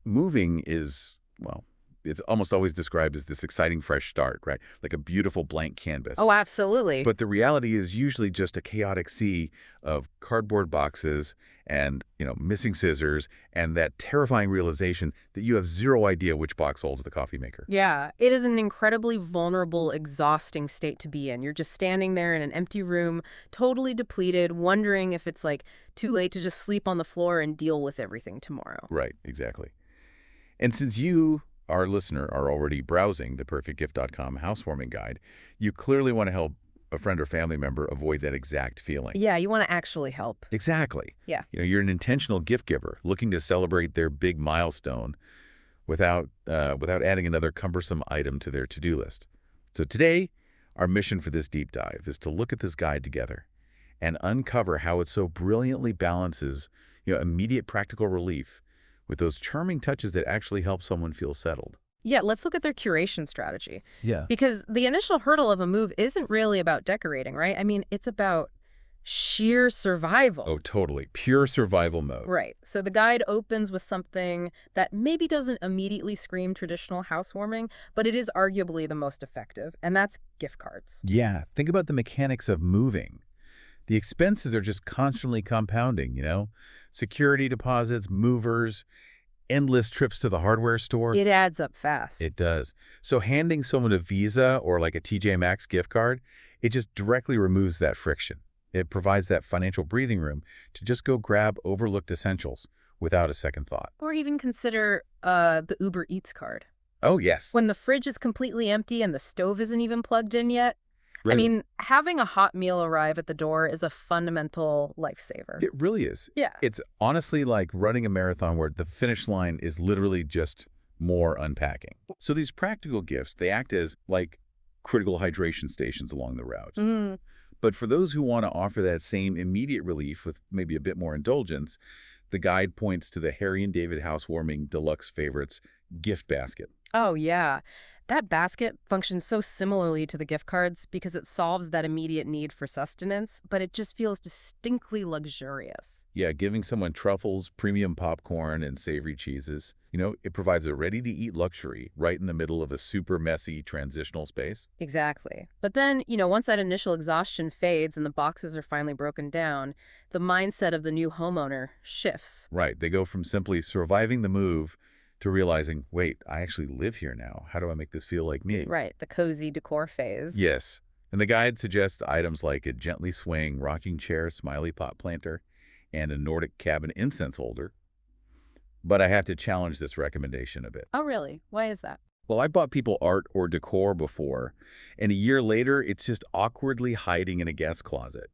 moving is, well, it's almost always described as this exciting fresh start, right? Like a beautiful blank canvas. Oh, absolutely. But the reality is usually just a chaotic sea of cardboard boxes and, missing scissors and that terrifying realization that you have zero idea which box holds the coffee maker. Yeah, it is an incredibly vulnerable, exhausting state to be in. You're just standing there in an empty room, totally depleted, wondering if it's like too late to just sleep on the floor and deal with everything tomorrow. Right, exactly. And since you, our listener, are already browsing the perfectgift.com housewarming guide, you clearly want to help a friend or family member avoid that exact feeling. Yeah, you want to actually help. Exactly. Yeah. You're an intentional gift giver looking to celebrate their big milestone without adding another cumbersome item to their to-do list. So today, our mission for this deep dive is to look at this guide together and uncover how it so brilliantly balances, immediate practical relief with those charming touches that actually help someone feel settled. Yeah, let's look at their curation strategy. Yeah. Because the initial hurdle of a move isn't really about decorating, right? I mean, it's about sheer survival. Oh, totally. Pure survival mode. Right. So the guide opens with something that maybe doesn't immediately scream traditional housewarming, but it is arguably the most effective, and that's gift cards. Yeah. Think about the mechanics of moving. The expenses are just constantly compounding, Security deposits, movers, endless trips to the hardware store. It adds up fast. It does. So handing someone a Visa or like a TJ Maxx gift card, it just directly removes that friction. It provides that financial breathing room to just go grab overlooked essentials without a second thought. Or even consider the Uber Eats card. Oh, yes. When the fridge is completely empty and the stove isn't even plugged in yet, Right. I mean, having a hot meal arrive at the door is a fundamental lifesaver. It really is. Yeah. It's honestly like running a marathon where the finish line is literally just more unpacking. So these practical gifts, they act as like critical hydration stations along the route. Mm. But for those who want to offer that same immediate relief with maybe a bit more indulgence, the guide points to the Harry and David Housewarming Deluxe Favorites gift basket. Oh, yeah. That basket functions so similarly to the gift cards because it solves that immediate need for sustenance, but it just feels distinctly luxurious. Yeah, giving someone truffles, premium popcorn, and savory cheeses. It provides a ready-to-eat luxury right in the middle of a super messy transitional space. Exactly. But then, once that initial exhaustion fades and the boxes are finally broken down, the mindset of the new homeowner shifts. Right. They go from simply surviving the move to realizing, wait, I actually live here now. How do I make this feel like me? Right, the cozy decor phase. Yes. And the guide suggests items like a gently swaying rocking chair, smiley pot planter, and a Nordic cabin incense holder. But I have to challenge this recommendation a bit. Oh, really? Why is that? Well, I bought people art or decor before, and a year later, it's just awkwardly hiding in a guest closet.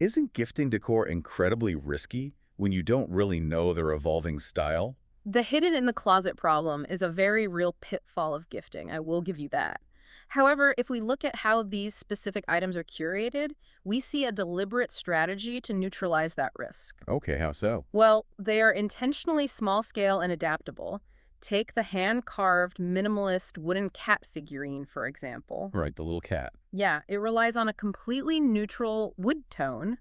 Isn't gifting decor incredibly risky when you don't really know their evolving style? The hidden in the closet problem is a very real pitfall of gifting. I will give you that. However, if we look at how these specific items are curated, we see a deliberate strategy to neutralize that risk. Okay, how so? Well, they are intentionally small-scale and adaptable. Take the hand-carved, minimalist wooden cat figurine, for example. Right, the little cat. Yeah, it relies on a completely neutral wood tone.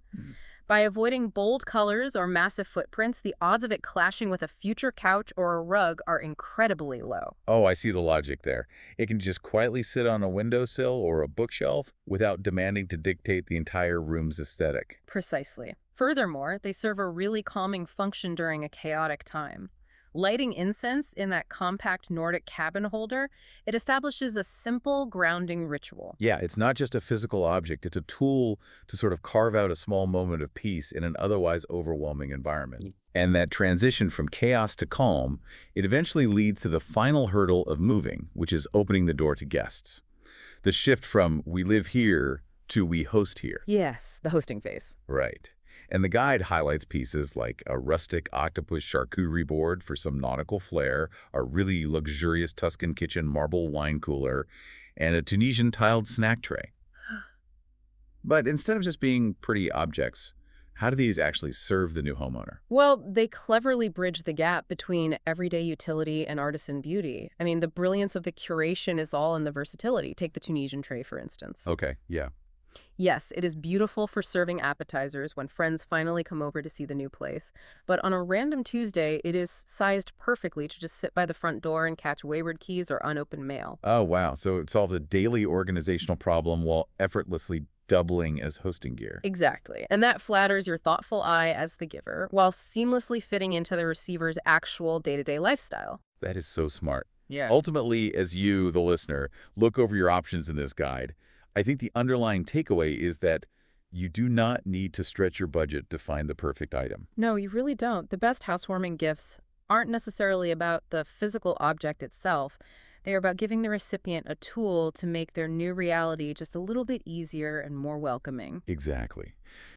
By avoiding bold colors or massive footprints, the odds of it clashing with a future couch or a rug are incredibly low. Oh, I see the logic there. It can just quietly sit on a windowsill or a bookshelf without demanding to dictate the entire room's aesthetic. Precisely. Furthermore, they serve a really calming function during a chaotic time. Lighting incense in that compact Nordic cabin holder, it establishes a simple grounding ritual. Yeah, it's not just a physical object. It's a tool to sort of carve out a small moment of peace in an otherwise overwhelming environment. And that transition from chaos to calm, it eventually leads to the final hurdle of moving, which is opening the door to guests. The shift from we live here to we host here. Yes, the hosting phase. Right. And the guide highlights pieces like a rustic octopus charcuterie board for some nautical flair, a really luxurious Tuscan kitchen marble wine cooler, and a Tunisian tiled snack tray. But instead of just being pretty objects, how do these actually serve the new homeowner? Well, they cleverly bridge the gap between everyday utility and artisan beauty. The brilliance of the curation is all in the versatility. Take the Tunisian tray, for instance. Okay, yeah. Yes, it is beautiful for serving appetizers when friends finally come over to see the new place. But on a random Tuesday, it is sized perfectly to just sit by the front door and catch wayward keys or unopened mail. Oh, wow. So it solves a daily organizational problem while effortlessly doubling as hosting gear. Exactly. And that flatters your thoughtful eye as the giver, while seamlessly fitting into the receiver's actual day-to-day lifestyle. That is so smart. Yeah. Ultimately, as you, the listener, look over your options in this guide, I think the underlying takeaway is that you do not need to stretch your budget to find the perfect item. No, you really don't. The best housewarming gifts aren't necessarily about the physical object itself. They are about giving the recipient a tool to make their new reality just a little bit easier and more welcoming. Exactly.